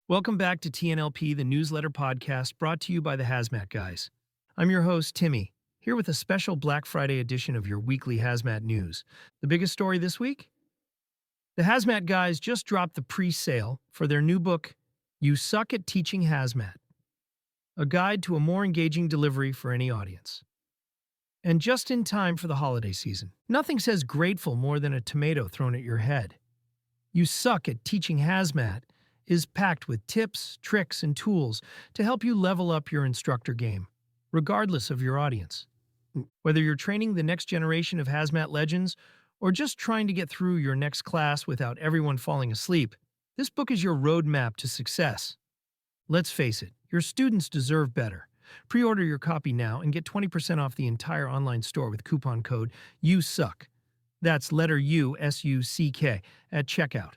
Welcome back to TNLP, the newsletter podcast brought to you by the HazMat Guys. I'm your host, Timmy, here with a special Black Friday edition of your weekly HazMat news. The biggest story this week? The HazMat Guys just dropped the pre-sale for their new book, You Suck at Teaching Hazmat, a guide to a more engaging delivery for any audience. And just in time for the holiday season. Nothing says grateful more than a tomato thrown at your head. You Suck at Teaching Hazmat is packed with tips, tricks, and tools to help you level up your instructor game, regardless of your audience. Whether you're training the next generation of hazmat legends or just trying to get through your next class without everyone falling asleep, this book is your roadmap to success. Let's face it, your students deserve better. Pre-order your copy now and get 20% off the entire online store with coupon code USUCK. That's letter U, S-U-C-K, at checkout.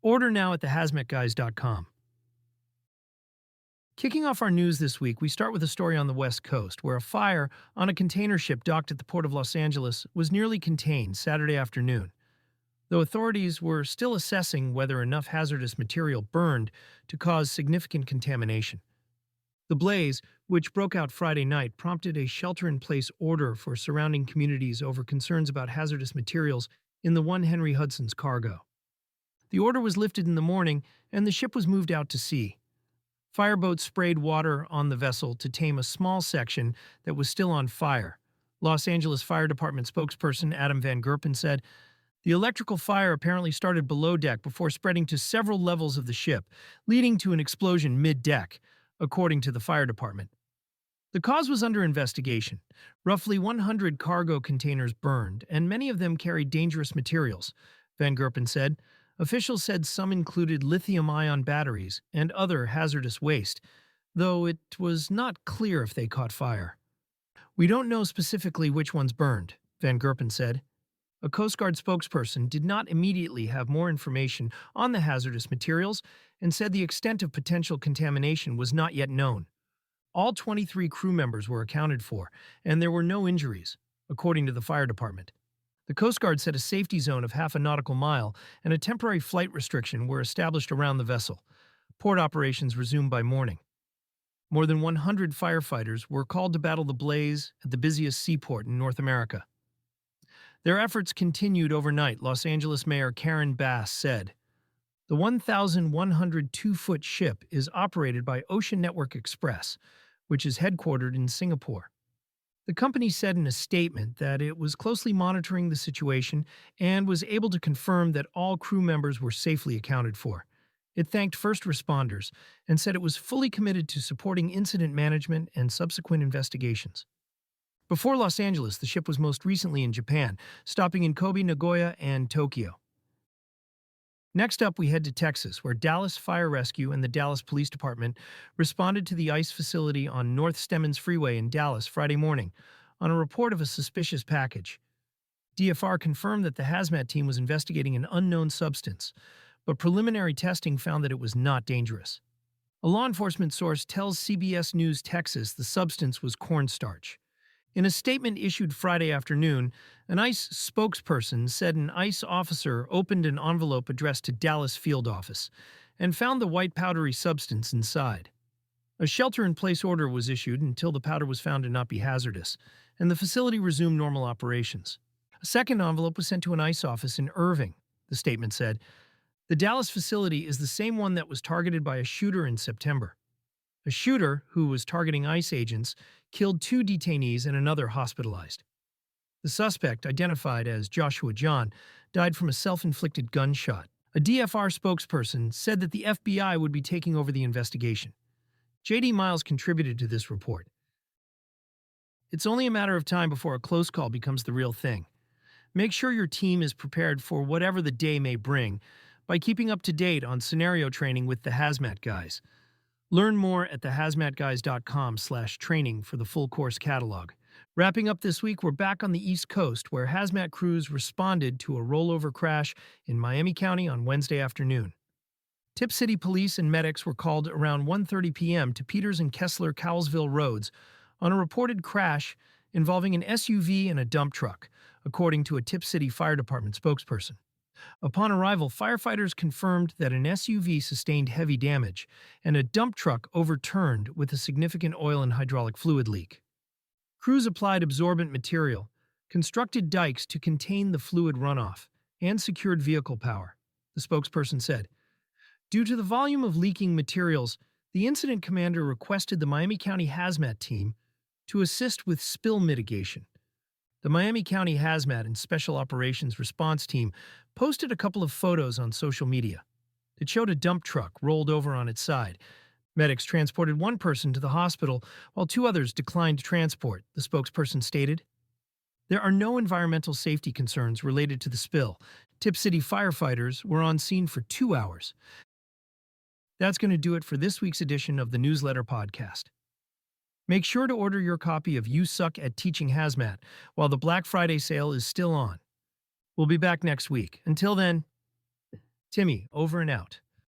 Order now at thehazmatguys.com. Kicking off our news this week, we start with a story on the West Coast, where a fire on a container ship docked at the Port of Los Angeles was nearly contained Saturday afternoon, though authorities were still assessing whether enough hazardous material burned to cause significant contamination. The blaze, which broke out Friday night, prompted a shelter-in-place order for surrounding communities over concerns about hazardous materials in the 1 Henry Hudson's cargo. The order was lifted in the morning, and the ship was moved out to sea. Fireboats sprayed water on the vessel to tame a small section that was still on fire. Los Angeles Fire Department spokesperson Adam Van Gerpen said, "The electrical fire apparently started below deck before spreading to several levels of the ship, leading to an explosion mid-deck," according to the fire department. The cause was under investigation. Roughly 100 cargo containers burned, and many of them carried dangerous materials, Van Gerpen said. Officials said some included lithium-ion batteries and other hazardous waste, though it was not clear if they caught fire. "We don't know specifically which ones burned," Van Gerpen said. A Coast Guard spokesperson did not immediately have more information on the hazardous materials and said the extent of potential contamination was not yet known. All 23 crew members were accounted for, and there were no injuries, according to the fire department. The Coast Guard said a safety zone of half a nautical mile and a temporary flight restriction were established around the vessel. Port operations resumed by morning. More than 100 firefighters were called to battle the blaze at the busiest seaport in North America. Their efforts continued overnight, Los Angeles Mayor Karen Bass said. The 1,102-foot ship is operated by Ocean Network Express, which is headquartered in Singapore. The company said in a statement that it was closely monitoring the situation and was able to confirm that all crew members were safely accounted for. It thanked first responders and said it was fully committed to supporting incident management and subsequent investigations. Before Los Angeles, the ship was most recently in Japan, stopping in Kobe, Nagoya, and Tokyo. Next up, we head to Texas, where Dallas Fire Rescue and the Dallas Police Department responded to the ICE facility on North Stemmons Freeway in Dallas Friday morning on a report of a suspicious package. DFR confirmed that the hazmat team was investigating an unknown substance, but preliminary testing found that it was not dangerous. A law enforcement source tells CBS News Texas the substance was cornstarch. In a statement issued Friday afternoon, an ICE spokesperson said an ICE officer opened an envelope addressed to Dallas field office and found the white powdery substance inside. A shelter-in-place order was issued until the powder was found to not be hazardous, and the facility resumed normal operations. A second envelope was sent to an ICE office in Irving, the statement said. The Dallas facility is the same one that was targeted by a shooter in September. A shooter, who was targeting ICE agents, killed 2 detainees and another hospitalized. The suspect, identified as Joshua John, died from a self-inflicted gunshot. A DFR spokesperson said that the FBI would be taking over the investigation. J.D. Miles contributed to this report. It's only a matter of time before a close call becomes the real thing. Make sure your team is prepared for whatever the day may bring by keeping up to date on scenario training with the HazMat Guys. Learn more at thehazmatguys.com/training for the full course catalog. Wrapping up this week, we're back on the East Coast, where hazmat crews responded to a rollover crash in Miami County on Wednesday afternoon. Tip City police and medics were called around 1:30 p.m. to Peters and Kessler Cowlsville roads on a reported crash involving an SUV and a dump truck, according to a Tip City Fire Department spokesperson. Upon arrival, firefighters confirmed that an SUV sustained heavy damage and a dump truck overturned with a significant oil and hydraulic fluid leak. Crews applied absorbent material, constructed dikes to contain the fluid runoff, and secured vehicle power, the spokesperson said. Due to the volume of leaking materials, the incident commander requested the Miami County HazMat team to assist with spill mitigation. The Miami County HazMat and Special Operations Response Team posted a couple of photos on social media. It showed a dump truck rolled over on its side. Medics transported one person to the hospital, while two others declined transport, the spokesperson stated. There are no environmental safety concerns related to the spill. Tip City firefighters were on scene for 2 hours. That's going to do it for this week's edition of the Newsletter Podcast. Make sure to order your copy of You Suck at Teaching HazMat while the Black Friday sale is still on. We'll be back next week. Until then, Timmy, over and out.